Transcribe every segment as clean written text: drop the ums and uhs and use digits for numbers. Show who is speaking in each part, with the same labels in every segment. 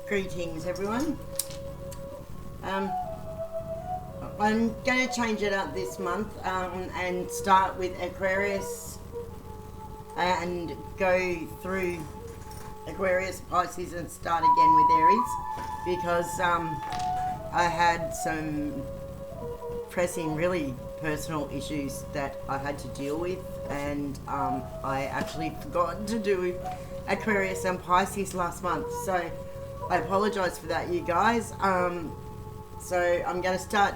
Speaker 1: Greetings everyone. I'm going to change it up this month and start with Aquarius and go through Aquarius, Pisces and start again with Aries because I had some pressing, really personal issues that I had to deal with, and I actually forgot to do Aquarius and Pisces last month, so I apologize for that, you guys. So I'm going to start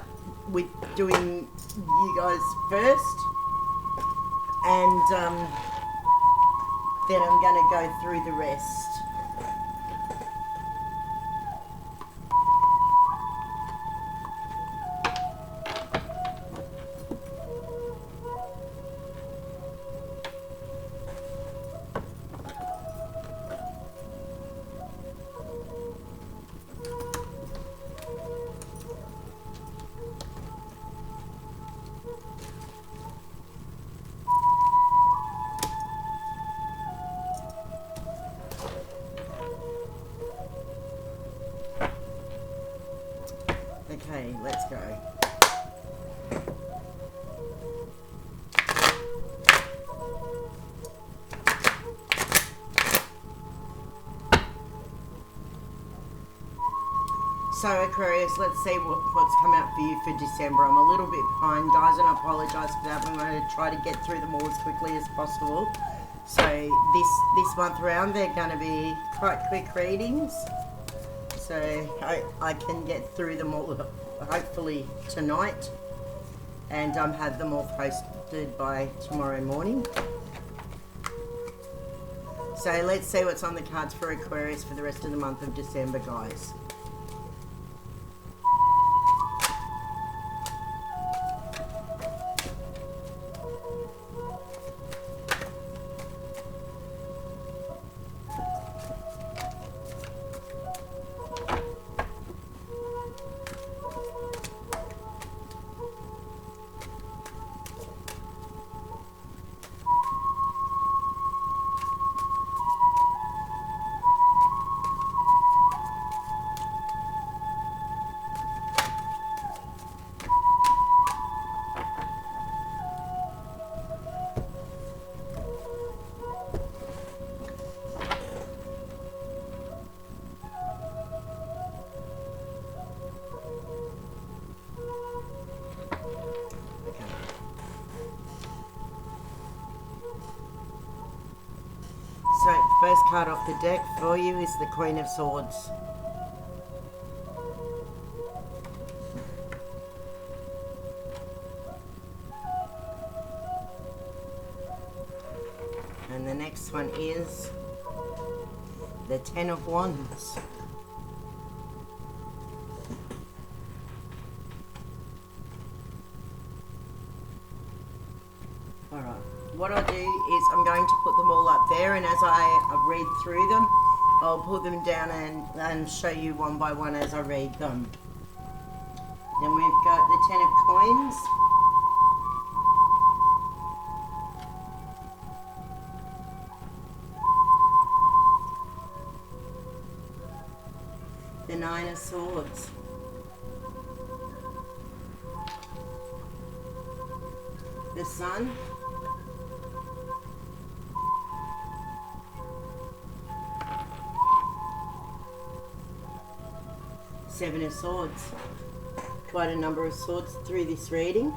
Speaker 1: with doing you guys first, and then I'm going to go through the rest. Okay, let's go. So Aquarius, let's see what's come out for you for December. I'm a little bit behind, guys, and I apologise for that. I'm going to try to get through them all as quickly as possible. So this month around, they're going to be quite quick readings. So I can get through them all hopefully tonight, and have them all posted by tomorrow morning. So let's see what's on the cards for Aquarius for the rest of the month of December, guys. So, first card off the deck for you is the Queen of Swords. And the next one is the Ten of Wands. Alright. What I'll do is I'm going to put them all up there, and as I read through them, I'll pull them down and show you one by one as I read them. Then we've got the Ten of Coins. The Nine of Swords. The Sun. Seven of Swords. Quite a number of swords through this reading,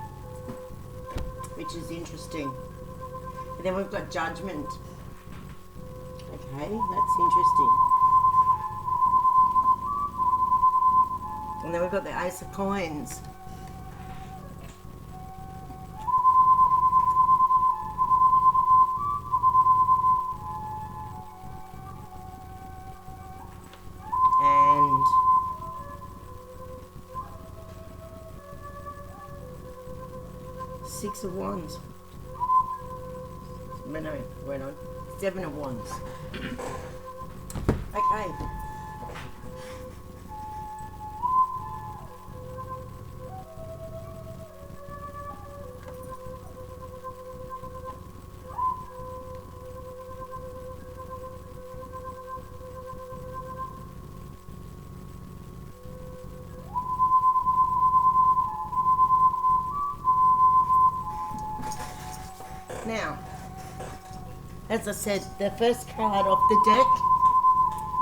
Speaker 1: which is interesting. And then we've got Judgment. Okay, that's interesting. And then we've got the Ace of Coins. Six of Wands. No, wait on. Seven of Wands. Okay. as I said, the first card off the deck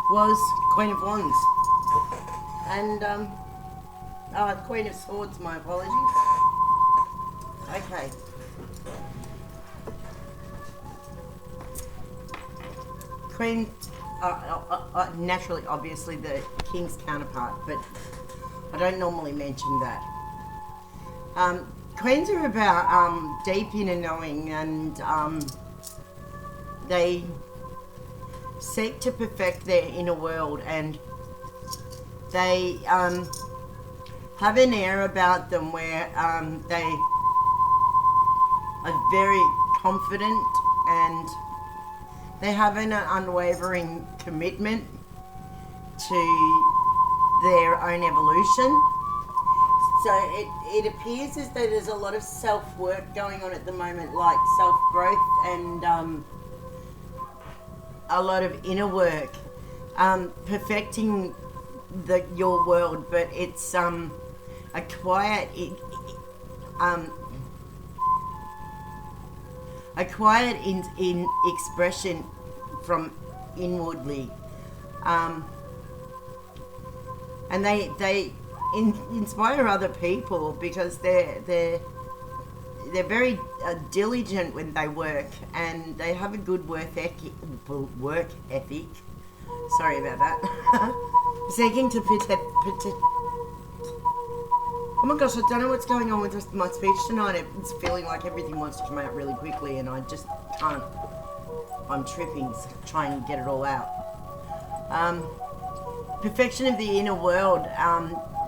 Speaker 1: was Queen of Wands. And, Queen of Swords, my apologies. Okay. Queen, naturally, obviously, the King's counterpart, but I don't normally mention that. Queens are about deep inner knowing, and they seek to perfect their inner world, and they have an air about them where they are very confident, and they have an unwavering commitment to their own evolution. So it appears as though there's a lot of self-work going on at the moment, like self-growth and a lot of inner work, perfecting your world, but it's a quiet in expression from inwardly, and they inspire other people because they're very diligent when they work, and they have a good work ethic. Sorry about that. Seeking to oh my gosh, I don't know what's going on with my speech tonight. It's feeling like everything wants to come out really quickly, and I just can't. I'm tripping, trying to get it all out. Perfection of the inner world,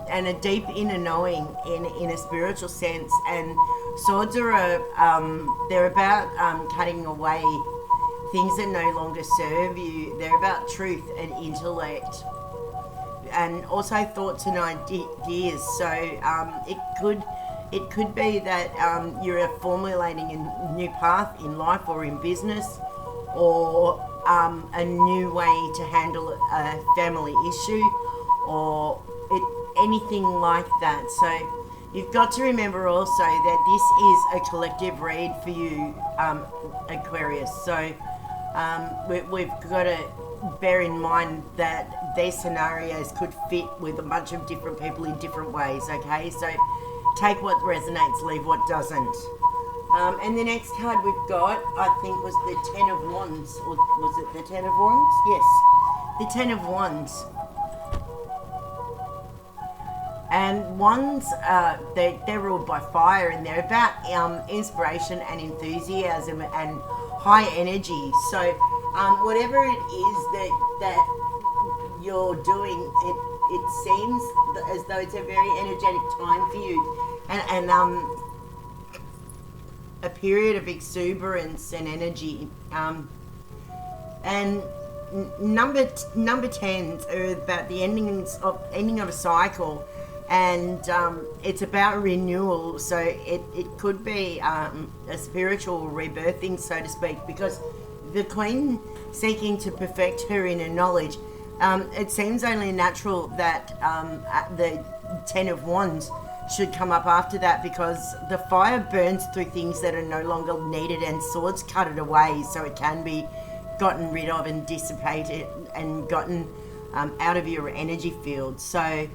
Speaker 1: and a deep inner knowing in a spiritual sense. And swords are they're about cutting away things that no longer serve you. They're about truth and intellect, and also thoughts and ideas. So it could be that you're formulating a new path in life or in business, or a new way to handle a family issue, or anything like that. So you've got to remember also that this is a collective read for you, Aquarius. So we've got to bear in mind that these scenarios could fit with a bunch of different people in different ways, okay? So take what resonates, leave what doesn't. And the next card we've got, I think, was the Ten of Wands. Or was it the Ten of Wands? Yes, the Ten of Wands. And wands, they're ruled by fire, and they're about inspiration and enthusiasm and high energy. So whatever it is that you're doing, it seems as though it's a very energetic time for you, and a period of exuberance and energy. And number 10s are about the ending of a cycle, and it's about renewal. So it could be a spiritual rebirthing, so to speak, because the Queen seeking to perfect her inner knowledge, it seems only natural that the Ten of Wands should come up after that, because the fire burns through things that are no longer needed, and swords cut it away so it can be gotten rid of and dissipated and gotten out of your energy field. So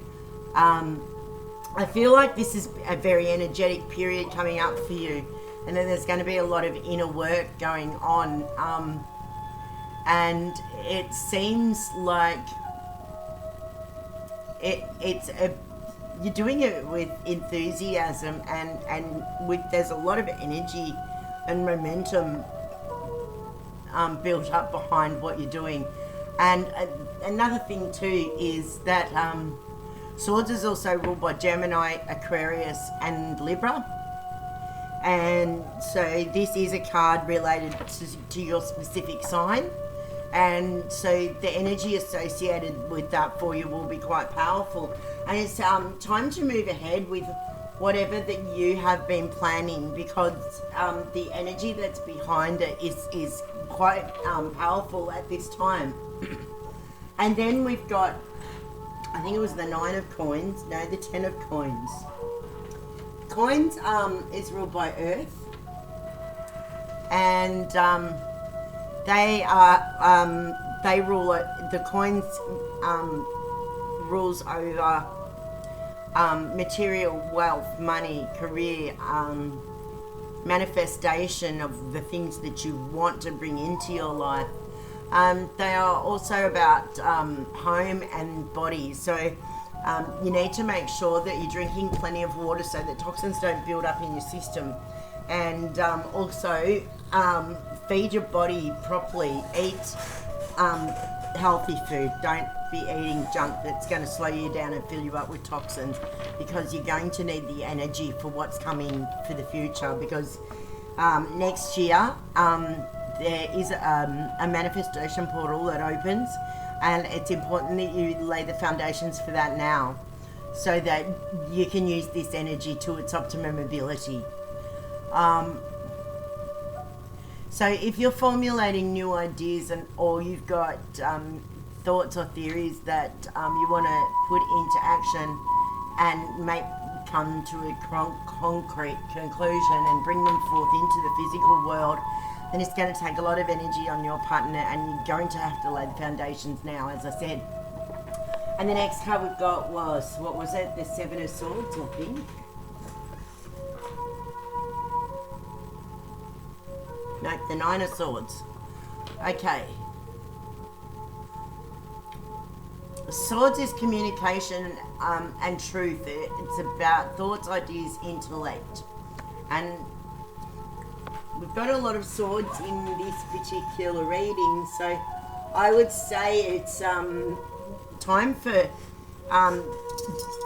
Speaker 1: I feel like this is a very energetic period coming up for you, and then there's going to be a lot of inner work going on, and it seems like you're doing it with enthusiasm, and there's a lot of energy and momentum built up behind what you're doing. And another thing too is that Swords is also ruled by Gemini, Aquarius and Libra, and so this is a card related to your specific sign, and so the energy associated with that for you will be quite powerful. And it's time to move ahead with whatever that you have been planning, because the energy that's behind it is quite powerful at this time. And then we've got, I think it was the Nine of Coins, no, the Ten of Coins. Coins is ruled by Earth, and They are, they rule it, the coins rules over material, wealth, money, career, manifestation of the things that you want to bring into your life. They are also about home and body. So you need to make sure that you're drinking plenty of water so that toxins don't build up in your system. And also feed your body properly. Eat healthy food. Don't be eating junk that's going to slow you down and fill you up with toxins, because you're going to need the energy for what's coming for the future. Because next year there is a manifestation portal that opens, and it's important that you lay the foundations for that now, so that you can use this energy to its optimum ability. So if you're formulating new ideas or you've got thoughts or theories that you want to put into action and make come to a concrete conclusion and bring them forth into the physical world, then it's going to take a lot of energy on your partner, and you're going to have to lay the foundations now, as I said. And the next card we've got was, what was it? The Seven of Swords, I think. No, the Nine of Swords. Okay. Swords is communication and truth. It's about thoughts, ideas, intellect. And we've got a lot of swords in this particular reading, so I would say it's time for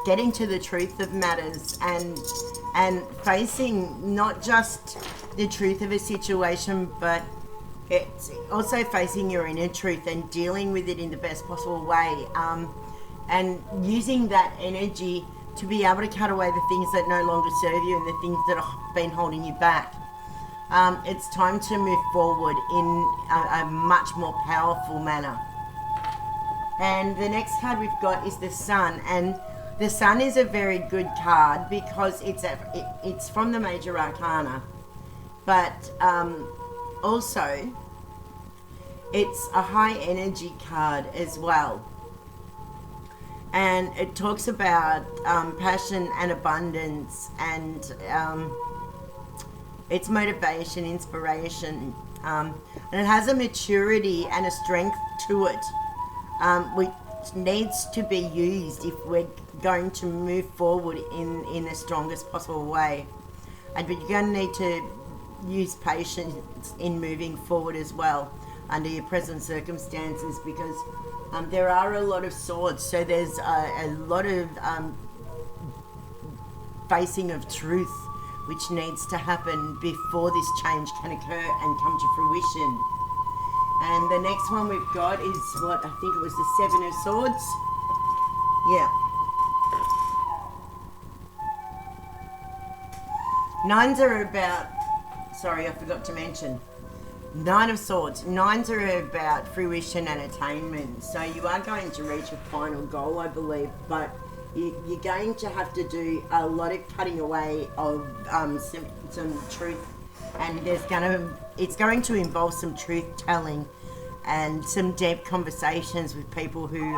Speaker 1: getting to the truth of matters and facing not just the truth of a situation, but it's also facing your inner truth and dealing with it in the best possible way, and using that energy to be able to cut away the things that no longer serve you and the things that have been holding you back. It's time to move forward in a much more powerful manner. And the next card we've got is the Sun, and the Sun is a very good card because it's from the Major Arcana, but also it's a high energy card as well, and it talks about passion and abundance, and it's motivation, inspiration, and it has a maturity and a strength to it, which needs to be used if we're going to move forward in the strongest possible way. And but you're going to need to use patience in moving forward as well under your present circumstances, because there are a lot of swords, so there's a lot of facing of truth which needs to happen before this change can occur and come to fruition. And the next one we've got is what I think it was, the Seven of Swords. Yeah. Nines are about, sorry, I forgot to mention, Nine of Swords. Nines are about fruition and attainment. So you are going to reach a final goal, I believe, but you're going to have to do a lot of cutting away of some truth, and it's going to involve some truth telling and some deep conversations with people who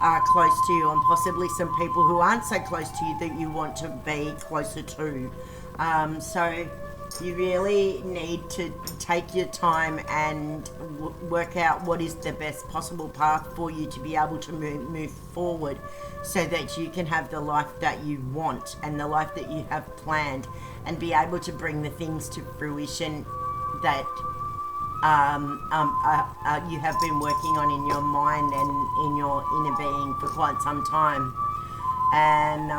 Speaker 1: are close to you, and possibly some people who aren't so close to you that you want to be closer to. So you really need to take your time and work out what is the best possible path for you to be able to move forward, so that you can have the life that you want and the life that you have planned, and be able to bring the things to fruition that you have been working on in your mind and in your inner being for quite some time. And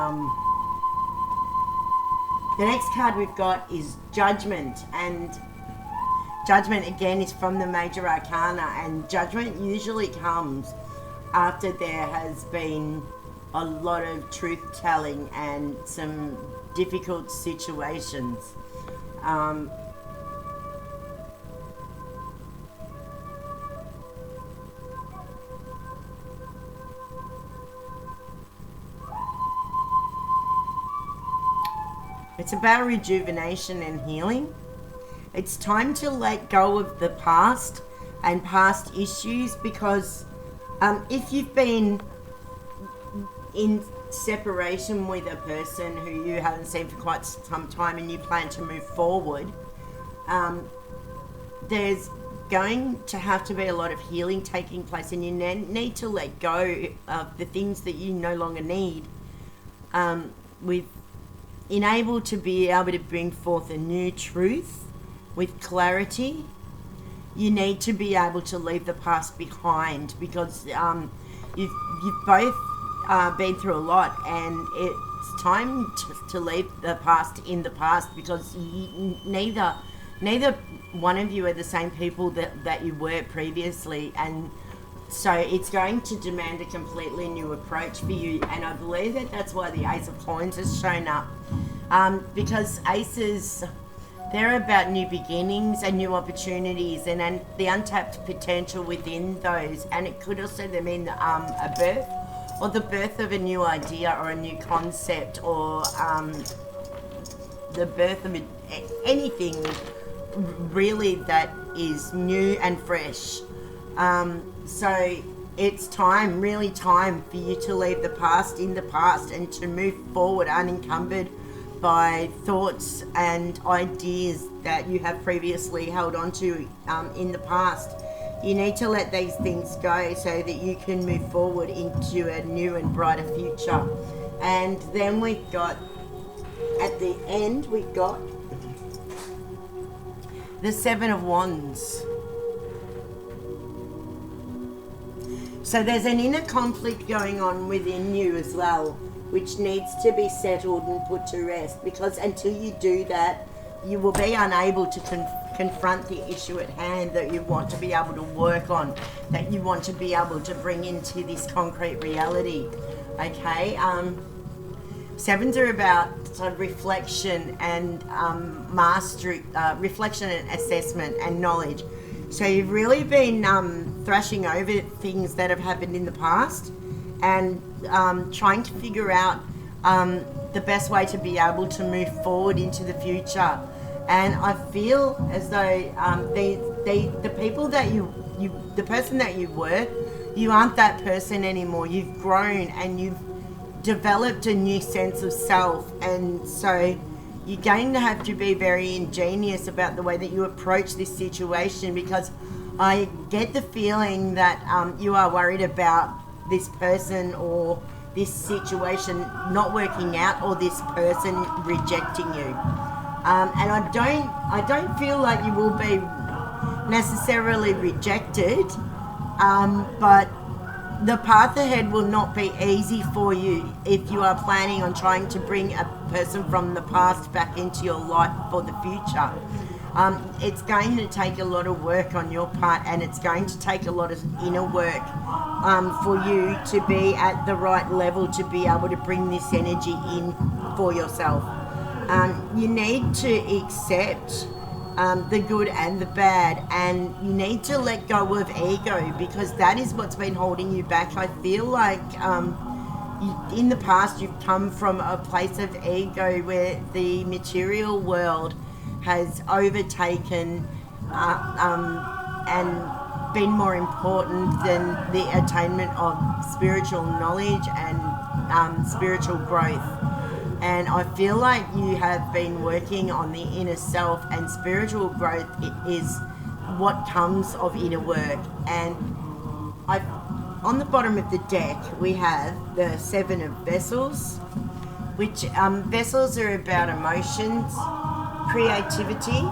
Speaker 1: the next card we've got is Judgment, and Judgment again is from the Major Arcana, and Judgment usually comes after there has been a lot of truth telling and some difficult situations. It's about rejuvenation and healing. It's time to let go of the past and past issues, because if you've been in separation with a person who you haven't seen for quite some time and you plan to move forward, there's going to have to be a lot of healing taking place, and you need to let go of the things that you no longer need, with enabled to be able to bring forth a new truth with clarity. You need to be able to leave the past behind, because you've both been through a lot, and it's time to leave the past in the past, because neither one of you are the same people that you were previously, and so it's going to demand a completely new approach for you. And I believe that that's why the Ace of Coins has shown up, because aces, they're about new beginnings and new opportunities, and the untapped potential within those. And it could also mean a birth, or the birth of a new idea or a new concept, or the birth of anything really that is new and fresh. So it's time, really time, for you to leave the past in the past and to move forward unencumbered by thoughts and ideas that you have previously held on to in the past. You need to let these things go so that you can move forward into a new and brighter future. And then we've got, at the end, we've got the Seven of Wands. So there's an inner conflict going on within you as well, which needs to be settled and put to rest, because until you do that, you will be unable to confront the issue at hand that you want to be able to work on, that you want to be able to bring into this concrete reality. Okay, sevens are about sort of reflection and mastery, reflection and assessment and knowledge. So you've really been thrashing over things that have happened in the past, and trying to figure out the best way to be able to move forward into the future. And I feel as though the people that the person that you were, you aren't that person anymore. You've grown and you've developed a new sense of self, and so you're going to have to be very ingenious about the way that you approach this situation, because I get the feeling that you are worried about this person or this situation not working out, or this person rejecting you. And I don't feel like you will be necessarily rejected, but the path ahead will not be easy for you if you are planning on trying to bring a person from the past back into your life for the future. It's going to take a lot of work on your part, and it's going to take a lot of inner work for you to be at the right level to be able to bring this energy in for yourself. You need to accept the good and the bad, and you need to let go of ego, because that is what's been holding you back. I feel like in the past you've come from a place of ego where the material world has overtaken and been more important than the attainment of spiritual knowledge and spiritual growth. And I feel like you have been working on the inner self, and spiritual growth is what comes of inner work. And on the bottom of the deck, we have the Seven of Vessels, which vessels are about emotions, creativity,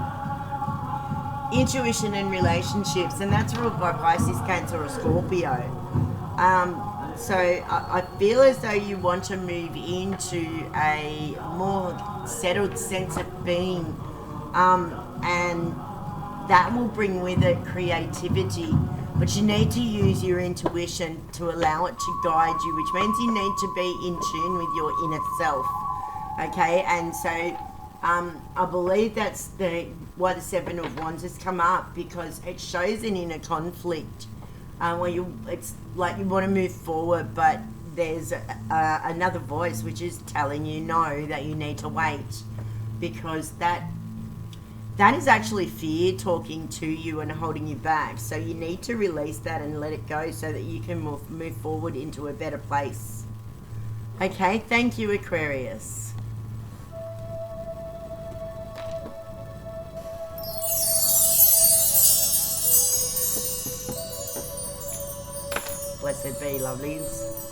Speaker 1: intuition and relationships, and that's ruled by Pisces, Cancer or Scorpio. So I feel as though you want to move into a more settled sense of being, and that will bring with it creativity, but you need to use your intuition to allow it to guide you, which means you need to be in tune with your inner self. Okay, and so I believe that's why the Seven of Wands has come up, because it shows an inner conflict where it's like you want to move forward, but there's another voice which is telling you no, that you need to wait, because that That is actually fear talking to you and holding you back. So you need to release that and let it go so that you can move forward into a better place. Okay, thank you, Aquarius. Blessed be, lovelies.